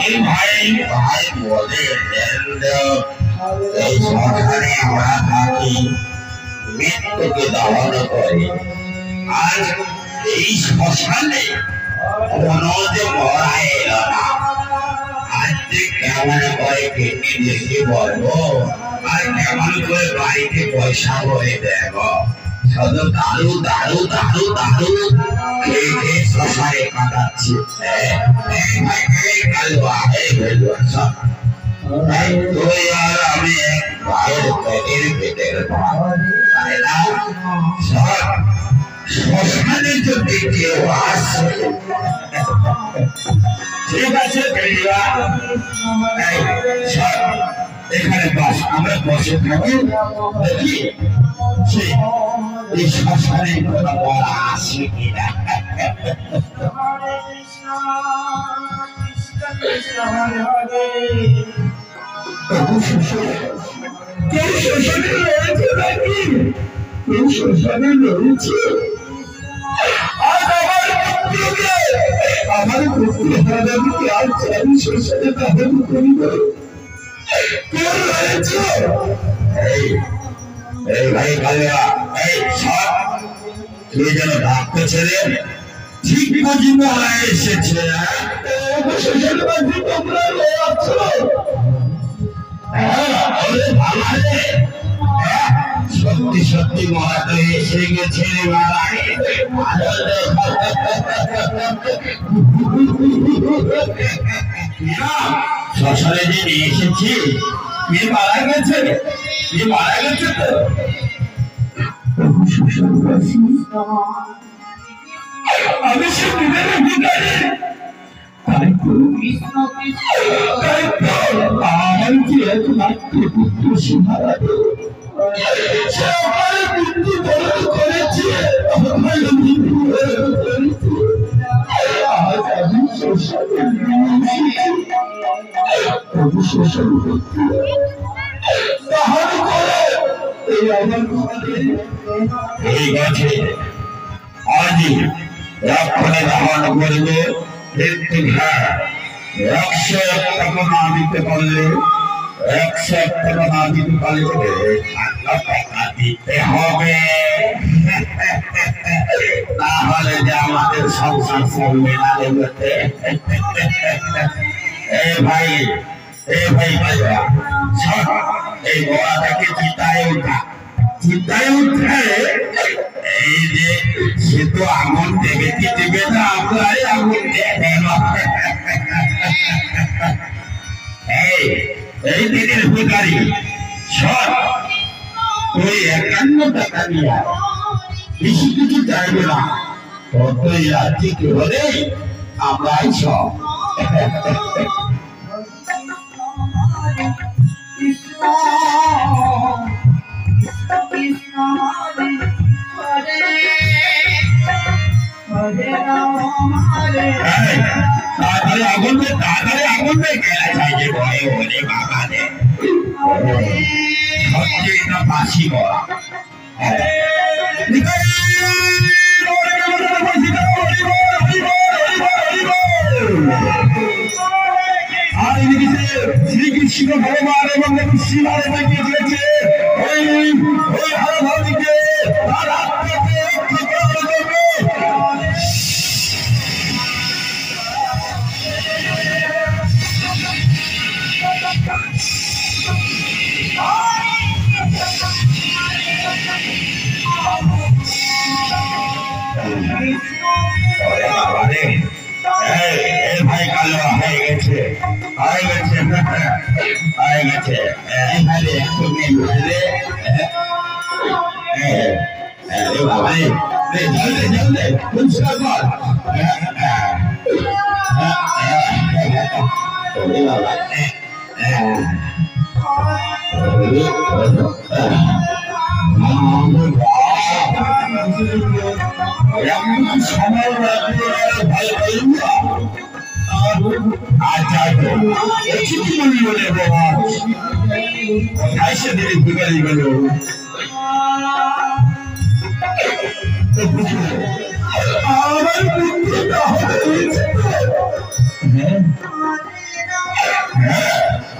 এই ভাই ভাই বলে এই সংসারে আমরা থাকি মৃত্যুকে দহন করে আজ এই শ্মশানে কোনো যে মরা এলো না আজ কেমন করে কেটে দেখে বলবো আর কেমন করে বাড়িতে পয়সা ভরে দেব শুধু দারু দারু দারু দারু খেয়ে শ্মশানে কাটাচ্ছি তুই আর আমি এক ভাইয়ের পেটের পেটের তাই না শ্মশানে যদি কেউ আসে ঠিক আছে এখানে বাস আমরা বসে থাকি দেখি এই শ্মশানে কোনো বলা আসে কিনা কেউ শ্মশানে রয়েছে নাকি কেউ শ্মশানে রয়েছে আমার পুত্র হারাদাকে আর আমি শ্মশানে দাহন করিব কেউ রয়েছে এই ভাই কালিয়া এই সব তুই যেন ডাকতে ছেড়ে ঠিক বুঝি মরা এসেছে শ্মশানে বাজি তোমরা আছো সত্যি সত্যি মরা তো এসে গেছে শ্মশানে যে নিয়ে এসেছি কে মারা গেছে কে মারা গেছে তো আমি সে দিনের ভিতরে আমার যে একমাত্র পুত্র সিংহারাধ করেছে আজ আমি ঠিক আছে আজই রক্ষণে ধারণ করবে একশো টাকা না দিতে পারলে 100 টাকা না দিতে পারলে টাকা দিতে হবে তাহলে যে আমাদের সংসার চলবে না দেবতে ভাই ভাইয়া এই গোড়াটাকে চিতায় উঠে এই যে সে তো আগুন দেখে দিবে না আমরাই আগুন দেখে এই দিনের ভিখারি সব তুই 51 টাকা নিয়ে বেশি কিছু চাইবে না ততই রাজ্যে কি হলে আমরাই সব আগুন খেলা চাইছে ভয়ে বলে বাবা দে সত্যি না বাসি করা শ্রীকৃষ্ণ ভগবান এবং শিবারে দেখিয়ে দিয়েছে ওই হরধরকে তার আত্মাকে রক্ষা করার জন্য ভাই কালো হয়ে গেছে একটু নেই বুঝলে বাবা জলদি পরিষ্কার কর বাবা সময় ভাই আচ্ছা চিঠি বলি বলে বাবা দিনের ভিখারি গেল আমার পুত্রটা হয়েছে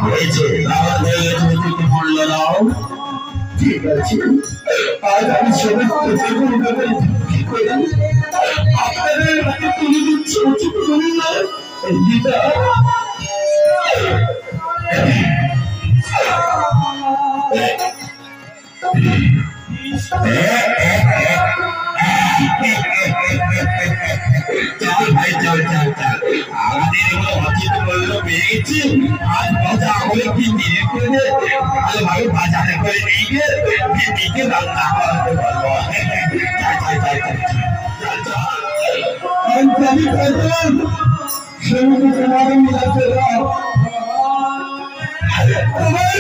হয়েছে তাহলে তুমি মূল্য দাও। ঠিক আছে, আজ আমি সমস্ত কি করি আপনাদের হাতে তুলে দিচ্ছি, উচিত মূল্য। গীতা চল ভাই, চল চল চল, আমাদের অচিত মূল্য পেয়েছি। আজ মজা হলে কি নিয়ে করে ভালো ভাবে বাজারে করে নিয়ে গিয়ে দিকে রান্না করাতে পারবো। তোমার